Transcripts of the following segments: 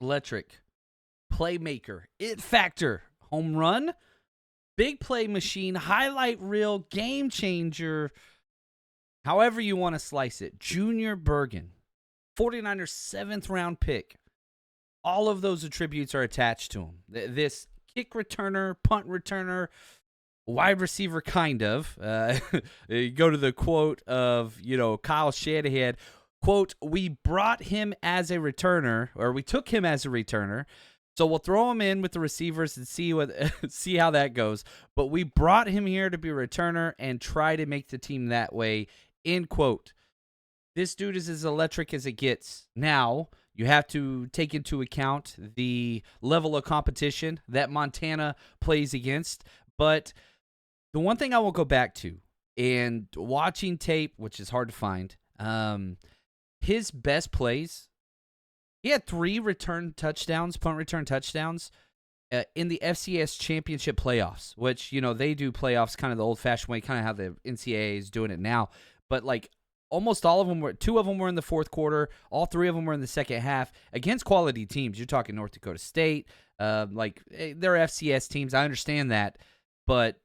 electric, playmaker, it factor, home run, big play machine, highlight reel, game changer, however you want to slice it. Junior Bergen, 49ers 7th round pick. All of those attributes are attached to him. This kick returner, punt returner, wide receiver, kind of. You go to the quote of, Kyle Shanahan, quote, "We brought him as a returner, or we took him as a returner. So we'll throw him in with the receivers and see how that goes. But we brought him here to be a returner and try to make the team that way," end quote. This dude is as electric as it gets. Now, you have to take into account the level of competition that Montana plays against. But the one thing I will go back to, and watching tape, which is hard to find, his best plays, he had 3 punt return touchdowns, in the FCS championship playoffs, which, they do playoffs kind of the old-fashioned way, kind of how the NCAA is doing it now. But, almost all of them were, 2 of them were in the fourth quarter. All 3 of them were in the second half against quality teams. You're talking North Dakota State. They're FCS teams. I understand that. But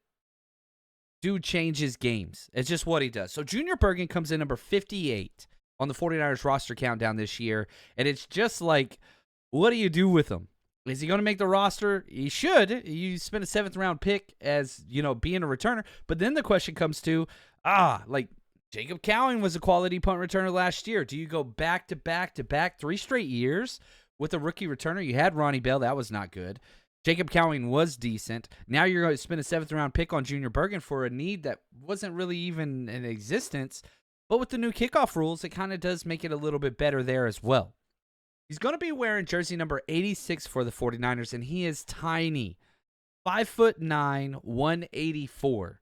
dude changes games. It's just what he does. So Junior Bergen comes in number 58 on the 49ers roster countdown this year. And it's just what do you do with him? Is he going to make the roster? He should. You spend a 7th round pick as, being a returner. But then the question comes to, Jacob Cowing was a quality punt returner last year. Do you go back to back to back 3 straight years with a rookie returner? You had Ronnie Bell. That was not good. Jacob Cowing was decent. Now you're going to spend a 7th round pick on Junior Bergen for a need that wasn't really even in existence. But with the new kickoff rules, it kind of does make it a little bit better there as well. He's going to be wearing jersey number 86 for the 49ers, and he is tiny. 5'9", 184.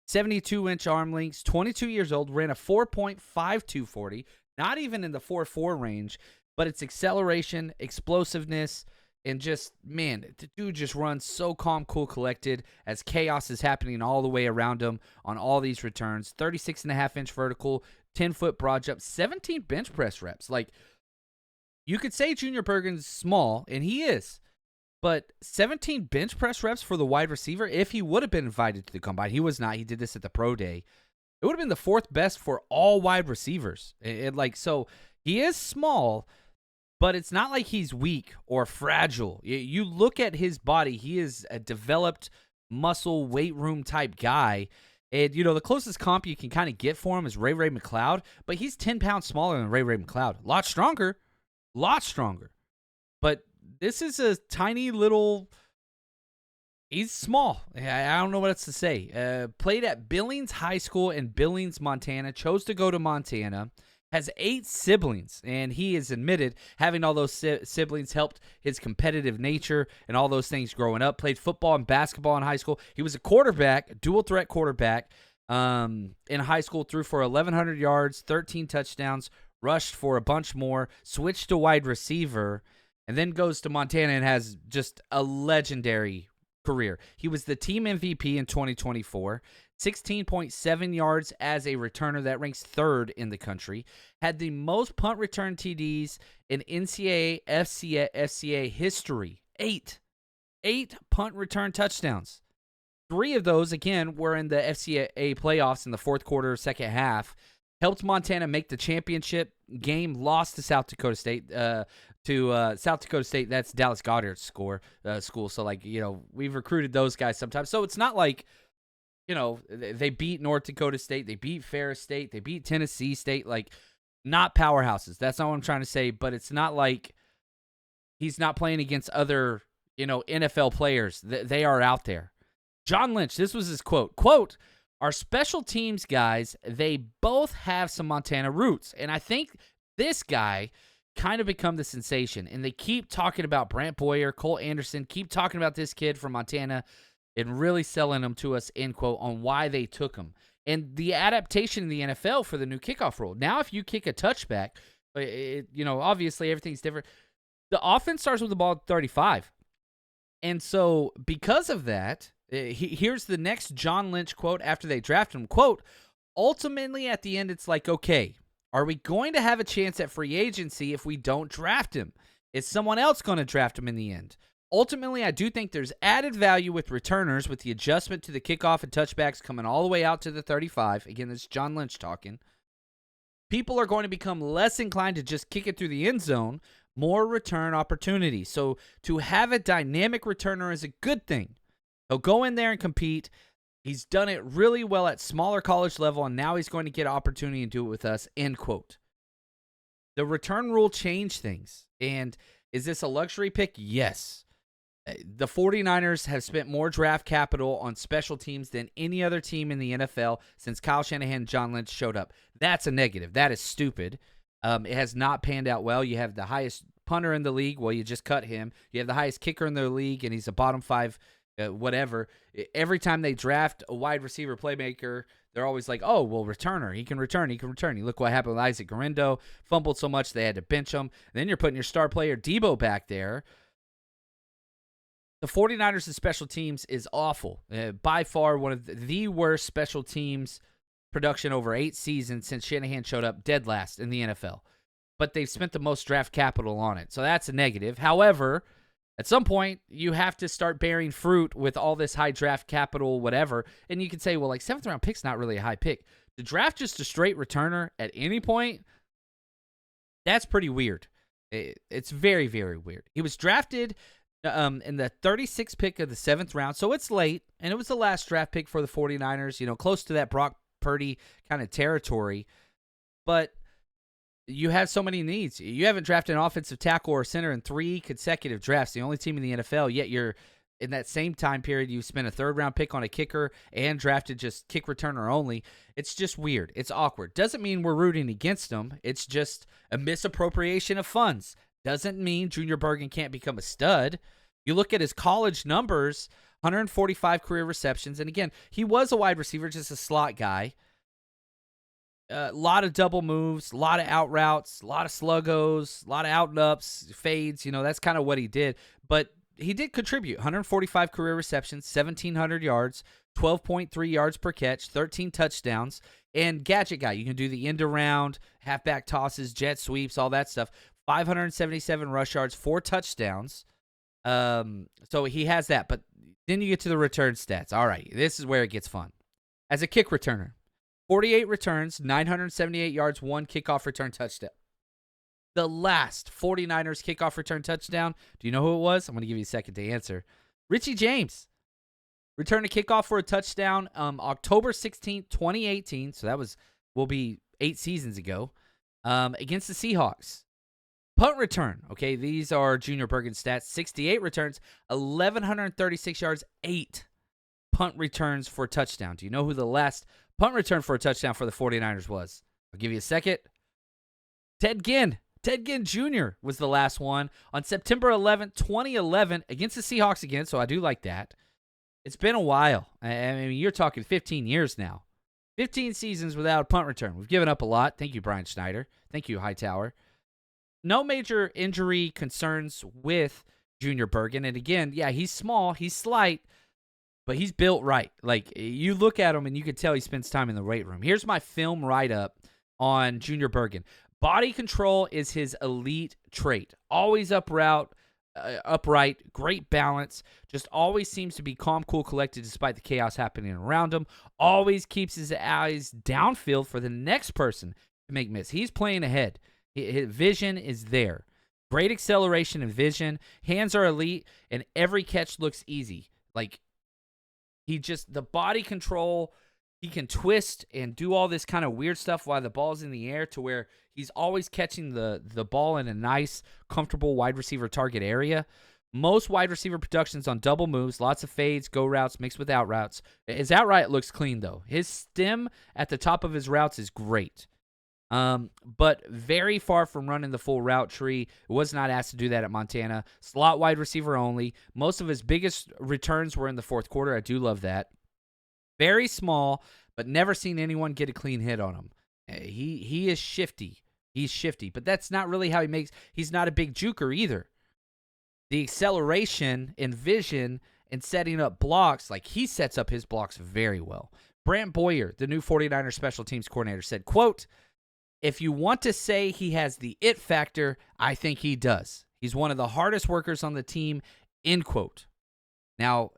72-inch arm lengths, 22 years old, ran a 4.52 40, not even in the 4.4 range, but it's acceleration, explosiveness, and just, man, the dude just runs so calm, cool, collected as chaos is happening all the way around him on all these returns. 36.5-inch vertical, 10-foot broad jump, 17 bench press reps. You could say Junior Bergen's small, and he is. But 17 bench press reps for the wide receiver, if he would have been invited to the combine. He was not. He did this at the pro day. It would have been the 4th best for all wide receivers. So he is small, but it's not like he's weak or fragile. You look at his body, he is a developed muscle weight room type guy. And, the closest comp you can kind of get for him is Ray McLeod, but he's 10 pounds smaller than Ray McLeod. A lot stronger. But this is a tiny little, he's small. I don't know what else to say. Played at Billings High School in Billings, Montana. Chose to go to Montana. Has 8 siblings. And he has admitted having all those siblings helped his competitive nature and all those things growing up. Played football and basketball in high school. He was a quarterback, dual threat quarterback in high school. Threw for 1,100 yards, 13 touchdowns. Rushed for a bunch more. Switched to wide receiver. And then goes to Montana and has just a legendary career. He was the team MVP in 2024, 16.7 yards as a returner. That ranks 3rd in the country. Had the most punt return TDs in NCAA, FCA history. 8 punt return touchdowns. 3 of those, again, were in the FCA playoffs in the 4th quarter, second half. Helped Montana make the championship game. Lost to South Dakota State. South Dakota State, that's Dallas Goddard's school. So, we've recruited those guys sometimes. So it's not like, they beat North Dakota State. They beat Ferris State. They beat Tennessee State. Not powerhouses. That's not what I'm trying to say. But it's not like he's not playing against other, NFL players. They are out there. John Lynch, this was his quote. Quote, "Our special teams guys, they both have some Montana roots." And I think this guy kind of become the sensation. And they keep talking about Brant Boyer, Cole Anderson, keep talking about this kid from Montana and really selling him to us, end quote, on why they took him. And the adaptation in the NFL for the new kickoff rule. Now, if you kick a touchback, obviously everything's different. The offense starts with the ball at 35. And so because of that, here's the next John Lynch quote after they drafted him. Quote, "Ultimately, at the end, it's okay, are we going to have a chance at free agency if we don't draft him? Is someone else going to draft him in the end? Ultimately, I do think there's added value with returners with the adjustment to the kickoff and touchbacks coming all the way out to the 35. Again, this is John Lynch talking. People are going to become less inclined to just kick it through the end zone, more return opportunities. So to have a dynamic returner is a good thing. He'll go in there and compete. He's done it really well at smaller college level, and now he's going to get an opportunity to do it with us, end quote. The return rule changed things. And is this a luxury pick? Yes. The 49ers have spent more draft capital on special teams than any other team in the NFL since Kyle Shanahan and John Lynch showed up. That's a negative. That is stupid. It has not panned out well. You have the highest punter in the league. Well, you just cut him. You have the highest kicker in the league, and he's a bottom 5 whatever. Every time they draft a wide receiver playmaker, they're always like, oh, well, returner. He can return. You look what happened with Isaac Guerrero. Fumbled so much they had to bench him. And then you're putting your star player Debo back there. The 49ers' special teams is awful. By far one of the worst special teams production over 8 seasons since Shanahan showed up, dead last in the NFL. But they've spent the most draft capital on it. So that's a negative. However, at some point, you have to start bearing fruit with all this high draft capital, whatever. And you can say, well, like, 7th round pick's not really a high pick. To draft just a straight returner at any point, that's pretty weird. It's very, very weird. He was drafted in the 36th pick of the 7th round, so it's late, and it was the last draft pick for the 49ers, close to that Brock Purdy kind of territory. But you have so many needs. You haven't drafted an offensive tackle or center in 3 consecutive drafts, the only team in the NFL, yet you're in that same time period, you spent a 3rd-round pick on a kicker and drafted just kick returner only. It's just weird. It's awkward. Doesn't mean we're rooting against them. It's just a misappropriation of funds. Doesn't mean Junior Bergen can't become a stud. You look at his college numbers, 145 career receptions. And again, he was a wide receiver, just a slot guy. A lot of double moves, a lot of out routes, a lot of sluggos, a lot of out and ups, fades. That's kind of what he did. But he did contribute. 145 career receptions, 1,700 yards, 12.3 yards per catch, 13 touchdowns. And gadget guy. You can do the end around, halfback tosses, jet sweeps, all that stuff. 577 rush yards, 4 touchdowns. So he has that. But then you get to the return stats. All right, this is where it gets fun. As a kick returner, 48 returns, 978 yards, 1 kickoff return touchdown. The last 49ers kickoff return touchdown, do you know who it was? I'm going to give you a second to answer. Richie James returned a kickoff for a touchdown October 16th, 2018. So will be 8 seasons ago, against the Seahawks. Punt return, okay, these are Junior Bergen stats. 68 returns, 1,136 yards, 8 punt returns for a touchdown. Do you know who the last punt return for a touchdown for the 49ers was? I'll give you a second. Ted Ginn. Ted Ginn Jr. was the last one on September 11th, 2011, against the Seahawks again, so I do like that. It's been a while. I mean, you're talking 15 years now. 15 seasons without a punt return. We've given up a lot. Thank you, Brian Schneider. Thank you, Hightower. No major injury concerns with Junior Bergen. And again, yeah, he's small, he's slight, but he's built right. Like, you look at him and you can tell he spends time in the weight room. Here's my film write-up on Junior Bergen. Body control is his elite trait. Always upright, great balance, just always seems to be calm, cool, collected despite the chaos happening around him. Always keeps his eyes downfield for the next person to make miss. He's playing ahead. His vision is there. Great acceleration and vision. Hands are elite, and every catch looks easy. Like, the body control, he can twist and do all this kind of weird stuff while the ball's in the air to where he's always catching the ball in a nice, comfortable wide receiver target area. Most wide receiver productions on double moves, lots of fades, go routes mixed with out routes. His out route looks clean, though. His stem at the top of his routes is great. But very far from running the full route tree. Was not asked to do that at Montana. Slot wide receiver only. Most of his biggest returns were in the 4th quarter. I do love that. Very small, but never seen anyone get a clean hit on him. He is shifty. He's shifty, but that's not really how he's not a big juker either. The acceleration and vision and setting up blocks, like, he sets up his blocks very well. Brant Boyer, the new 49ers special teams coordinator, said, quote, "If you want to say he has the it factor, I think he does. He's one of the hardest workers on the team, end quote. Now,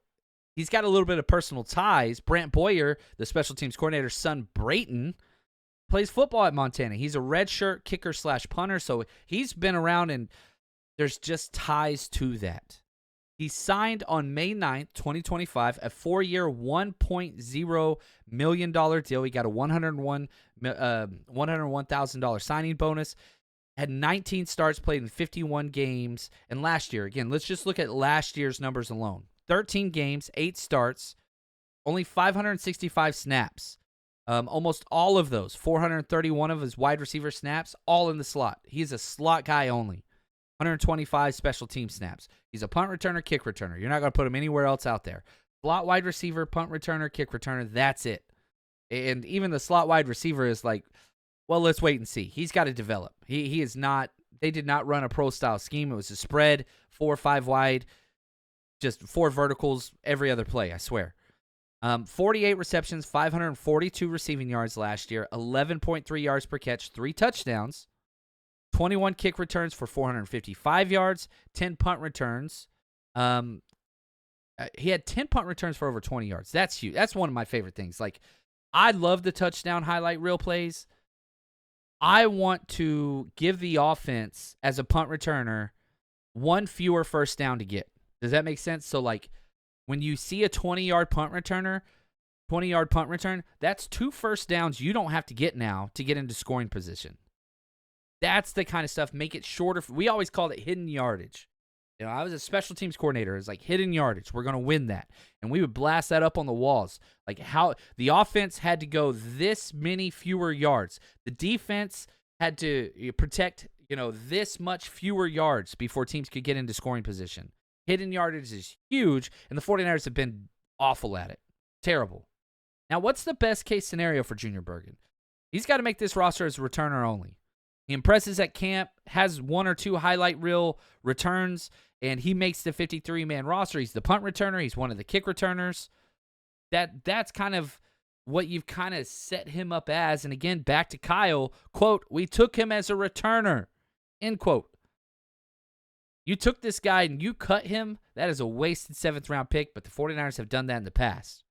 he's got a little bit of personal ties. Brant Boyer, the special teams coordinator's son, Brayton, plays football at Montana. He's a redshirt kicker / punter, so he's been around, and there's just ties to that. He signed on May 9th, 2025, a 4-year, $1.0 million deal. He got a $101,000 signing bonus. Had 19 starts, played in 51 games. And last year, again, let's just look at last year's numbers alone. 13 games, 8 starts, only 565 snaps. Almost all of those, 431 of his wide receiver snaps, all in the slot. He's a slot guy only. 125 special team snaps. He's a punt returner, kick returner. You're not going to put him anywhere else out there. Slot wide receiver, punt returner, kick returner, that's it. And even the slot wide receiver is like, well, let's wait and see. He's got to develop. He is not, they did not run a pro-style scheme. It was a spread, 4 or 5 wide, just 4 verticals every other play, I swear. 48 receptions, 542 receiving yards last year, 11.3 yards per catch, 3 touchdowns. 21 kick returns for 455 yards, 10 punt returns. He had 10 punt returns for over 20 yards. That's huge. That's one of my favorite things. Like, I love the touchdown highlight reel plays. I want to give the offense, as a punt returner, 1 fewer first down to get. Does that make sense? So, like, when you see a 20-yard punt returner, 20-yard punt return, that's 2 first downs you don't have to get now to get into scoring position. That's the kind of stuff. Make it shorter. We always called it hidden yardage. You know, I was a special teams coordinator. It's like hidden yardage. We're going to win that. And we would blast that up on the walls. Like how the offense had to go this many fewer yards. The defense had to protect, this much fewer yards before teams could get into scoring position. Hidden yardage is huge, and the 49ers have been awful at it. Terrible. Now, what's the best case scenario for Junior Bergen? He's got to make this roster as a returner only. He impresses at camp, has 1 or 2 highlight reel returns, and he makes the 53-man roster. He's the punt returner. He's one of the kick returners. That's kind of what you've kind of set him up as. And again, back to Kyle, quote, we took him as a returner, end quote. You took this guy and you cut him. That is a wasted 7th-round pick, but the 49ers have done that in the past.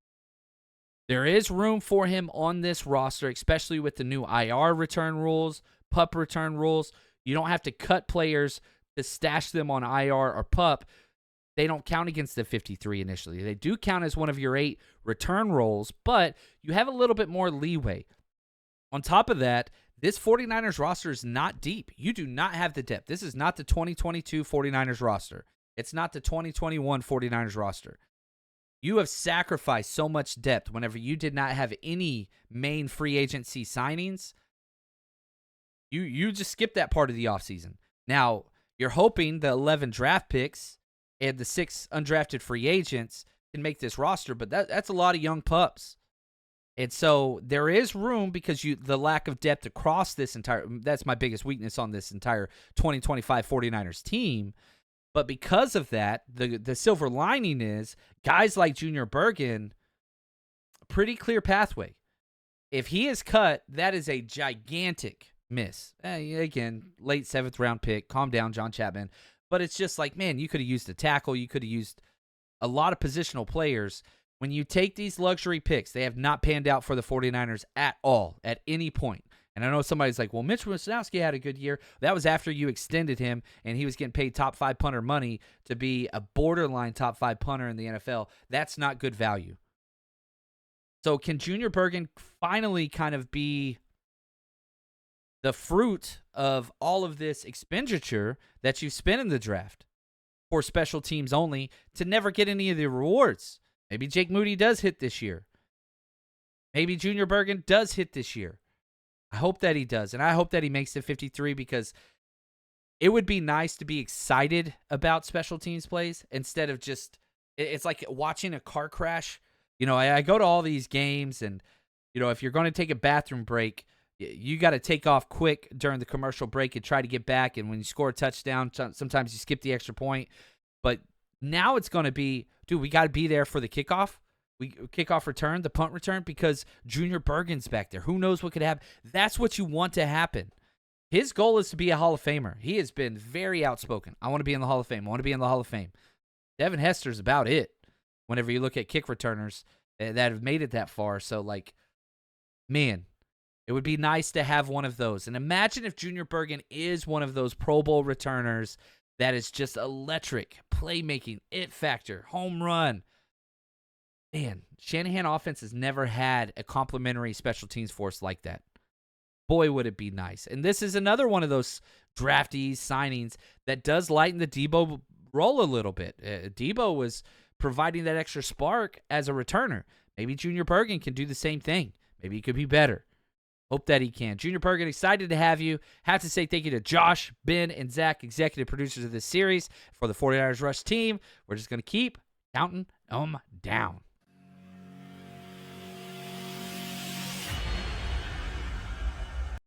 There is room for him on this roster, especially with the new IR return rules, PUP return rules. You don't have to cut players to stash them on IR or PUP. They don't count against the 53 initially. They do count as one of your 8 return roles, but you have a little bit more leeway. On top of that, this 49ers roster is not deep. You do not have the depth. This is not the 2022 49ers roster. It's not the 2021 49ers roster. You have sacrificed so much depth whenever you did not have any main free agency signings. You just skipped that part of the offseason. Now, you're hoping the 11 draft picks and the 6 undrafted free agents can make this roster, but that's a lot of young pups. And so there is room because the lack of depth across this that's my biggest weakness on this entire 2025 49ers team. But because of that, the silver lining is guys like Junior Bergen, pretty clear pathway. If he is cut, that is a gigantic miss. Again, late 7th-round pick. Calm down, John Chapman. But it's just like, man, you could have used a tackle. You could have used a lot of positional players. When you take these luxury picks, they have not panned out for the 49ers at all, at any point. And I know somebody's like, well, Mitch Wisnowski had a good year. That was after you extended him, and he was getting paid top 5 punter money to be a borderline top 5 punter in the NFL. That's not good value. So can Junior Bergen finally kind of be the fruit of all of this expenditure that you've spent in the draft for special teams only to never get any of the rewards? Maybe Jake Moody does hit this year. Maybe Junior Bergen does hit this year. I hope that he does, and I hope that he makes it 53 because it would be nice to be excited about special teams plays instead of just – it's like watching a car crash. I go to all these games, and, if you're going to take a bathroom break, you got to take off quick during the commercial break and try to get back, and when you score a touchdown, sometimes you skip the extra point. But now it's going to be, dude, we got to be there for the kickoff. Kickoff return, the punt return, because Junior Bergen's back there. Who knows what could happen? That's what you want to happen. His goal is to be a Hall of Famer. He has been very outspoken. I want to be in the Hall of Fame. I want to be in the Hall of Fame. Devin Hester's about it whenever you look at kick returners that have made it that far. So, like, man, it would be nice to have one of those. And imagine if Junior Bergen is one of those Pro Bowl returners that is just electric, playmaking, it factor, home run. Man, Shanahan offense has never had a complimentary special teams force like that. Boy, would it be nice. And this is another one of those draftees, signings that does lighten the Debo role a little bit. Debo was providing that extra spark as a returner. Maybe Junior Bergen can do the same thing. Maybe he could be better. Hope that he can. Junior Bergen, excited to have you. Have to say thank you to Josh, Ben, and Zach, executive producers of this series, for the 49ers Rush team. We're just going to keep counting them down.